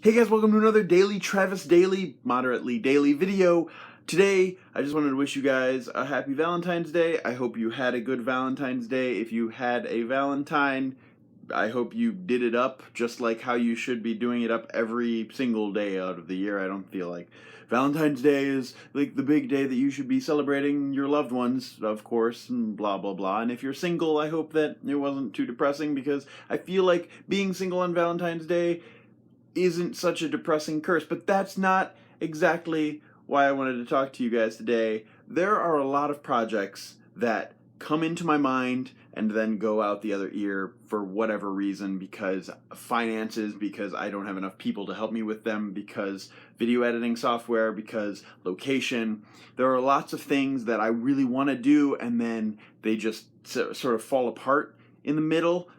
Hey guys, welcome to another daily TravisDaily, moderately daily video. Today, I just wanted to wish you guys a happy Valentine's Day. I hope you had a good Valentine's Day. If you had a Valentine, I hope you did it up just like how you should be doing it up every single day out of the year. I don't feel like Valentine's Day is like the big day that you should be celebrating your loved ones, of course, and blah blah blah. And if you're single, I hope that it wasn't too depressing, because I feel like being single on Valentine's Day isn't such a depressing curse. But that's not exactly why I wanted to talk to you guys today. There are a lot of projects that come into my mind and then go out the other ear for whatever reason, because finances, because I don't have enough people to help me with them, because video editing software, because location. There are lots of things that I really want to do, and then they just sort of fall apart in the middle.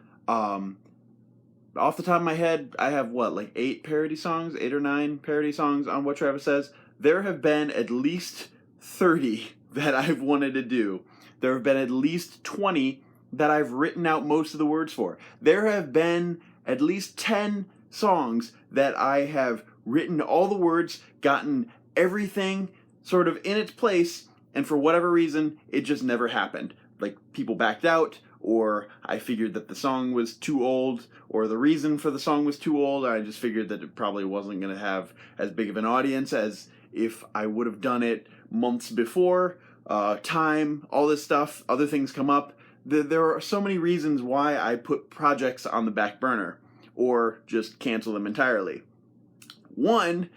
Off the top of my head, I have like 8 or 9 parody songs on What Travis Says. There have been at least 30 that I've wanted to do. There have been at least 20 that I've written out most of the words for. There have been at least 10 songs that I have written all the words, gotten everything sort of in its place, and for whatever reason, it just never happened. Like, people backed out, or I figured that the song was too old, or the reason for the song was too old. I just figured that it probably wasn't going to have as big of an audience as if I would have done it months before. Time, all this stuff, other things come up. There are so many reasons why I put projects on the back burner, or just cancel them entirely. One,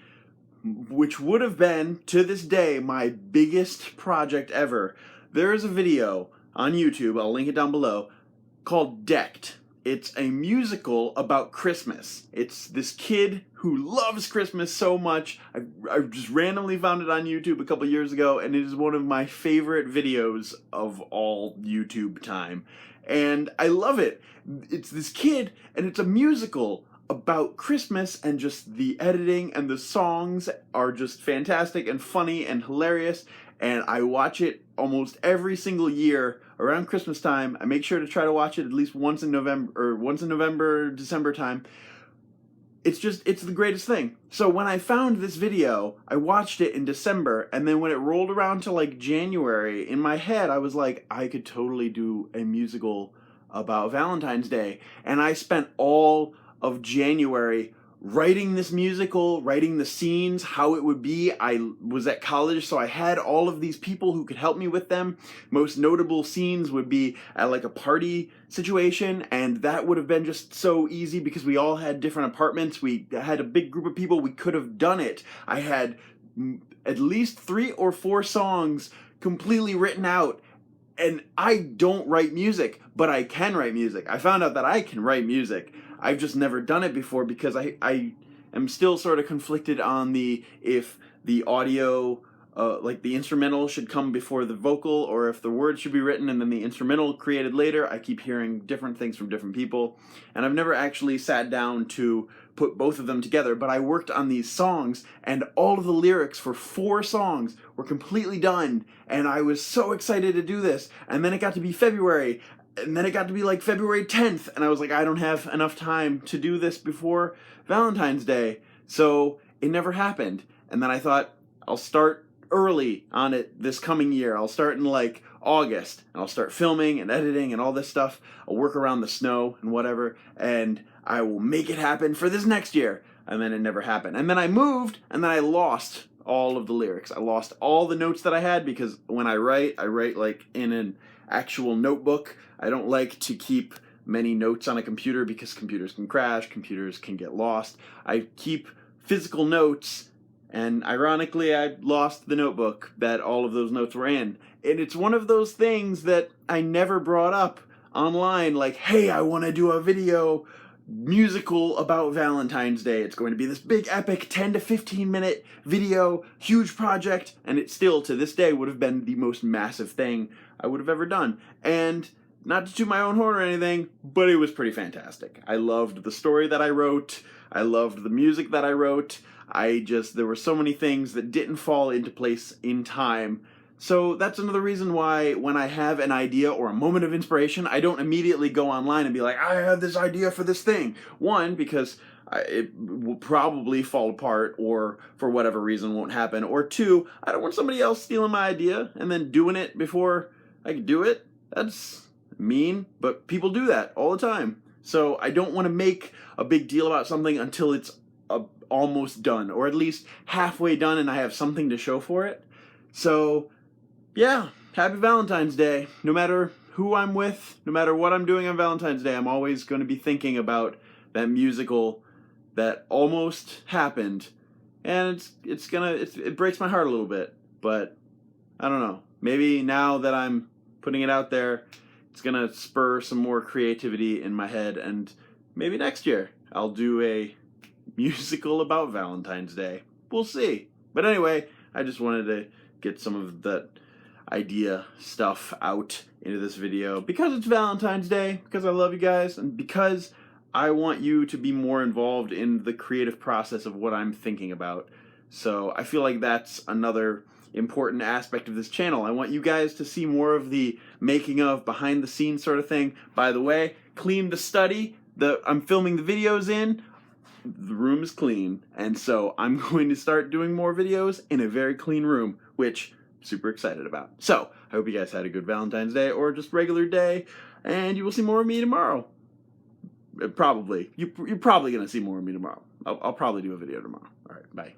which would have been, to this day, my biggest project ever. There is a video on YouTube, I'll link it down below, called Decked. It's a musical about Christmas. It's this kid who loves Christmas so much. I just randomly found it on YouTube a couple years ago, and it is one of my favorite videos of all YouTube time. And I love it. It's this kid, and it's a musical about Christmas, and just the editing and the songs are just fantastic and funny and hilarious. And I watch it almost every single year around Christmas time. I make sure to try to watch it at least once in November, December time. It's the greatest thing. So when I found this video, I watched it in December, and then when it rolled around to like January, in my head I was like, I could totally do a musical about Valentine's Day. And I spent all of January writing this musical, writing the scenes, how it would be. I was at college, so I had all of these people who could help me with them. Most notable scenes would be at like a party situation, and that would have been just so easy because we all had different apartments. We had a big group of people. We could have done it. I had at least 3 or 4 songs completely written out. And I don't write music, but I can write music. I found out that I can write music. I've just never done it before, because I am still sort of conflicted on if the audio, like the instrumental should come before the vocal, or if the words should be written and then the instrumental created later. I keep hearing different things from different people, and I've never actually sat down to put both of them together. But I worked on these songs, and all of the lyrics for 4 songs were completely done, and I was so excited to do this. And then it got to be February, and then it got to be like February 10th, and I was like, I don't have enough time to do this before Valentine's Day. So it never happened. And then I thought, I'll start early on it this coming year. I'll start in like August, and I'll start filming and editing and all this stuff. I'll work around the snow and whatever, and I will make it happen for this next year. And then it never happened. And then I moved, and then I lost all of the lyrics. I lost all the notes that I had, because when I write like in an actual notebook. I don't like to keep many notes on a computer, because computers can crash, computers can get lost. I keep physical notes, and ironically I lost the notebook that all of those notes were in. And it's one of those things that I never brought up online, like, hey, I want to do a video musical about Valentine's Day. It's going to be this big epic 10 to 15 minute video, huge project, and it still to this day would have been the most massive thing I would have ever done. And not to toot my own horn or anything, but it was pretty fantastic. I loved the story that I wrote. I loved the music that I wrote. There were so many things that didn't fall into place in time. So that's another reason why when I have an idea or a moment of inspiration, I don't immediately go online and be like, I have this idea for this thing. One, because it will probably fall apart, or for whatever reason won't happen. Or two, I don't want somebody else stealing my idea and then doing it before I can do it. That's mean, but people do that all the time. So I don't want to make a big deal about something until it's almost done, or at least halfway done, and I have something to show for it. So yeah, happy Valentine's Day. No matter who I'm with, no matter what I'm doing on Valentine's Day, I'm always going to be thinking about that musical that almost happened, and it breaks my heart a little bit, but I don't know. Maybe now that I'm putting it out there, it's gonna spur some more creativity in my head, and maybe next year I'll do a musical about Valentine's Day. We'll see. But anyway, I just wanted to get some of that idea stuff out into this video because it's Valentine's Day, because I love you guys, and because I want you to be more involved in the creative process of what I'm thinking about. So I feel like that's another important aspect of this channel. I want you guys to see more of the making of, behind the scenes sort of thing. By the way, clean the study that I'm filming the videos in. The room is clean, and so I'm going to start doing more videos in a very clean room, which I'm super excited about. So I hope you guys had a good Valentine's Day, or just regular day, and you will see more of me tomorrow. Probably. You're probably going to see more of me tomorrow. I'll probably do a video tomorrow. All right, bye.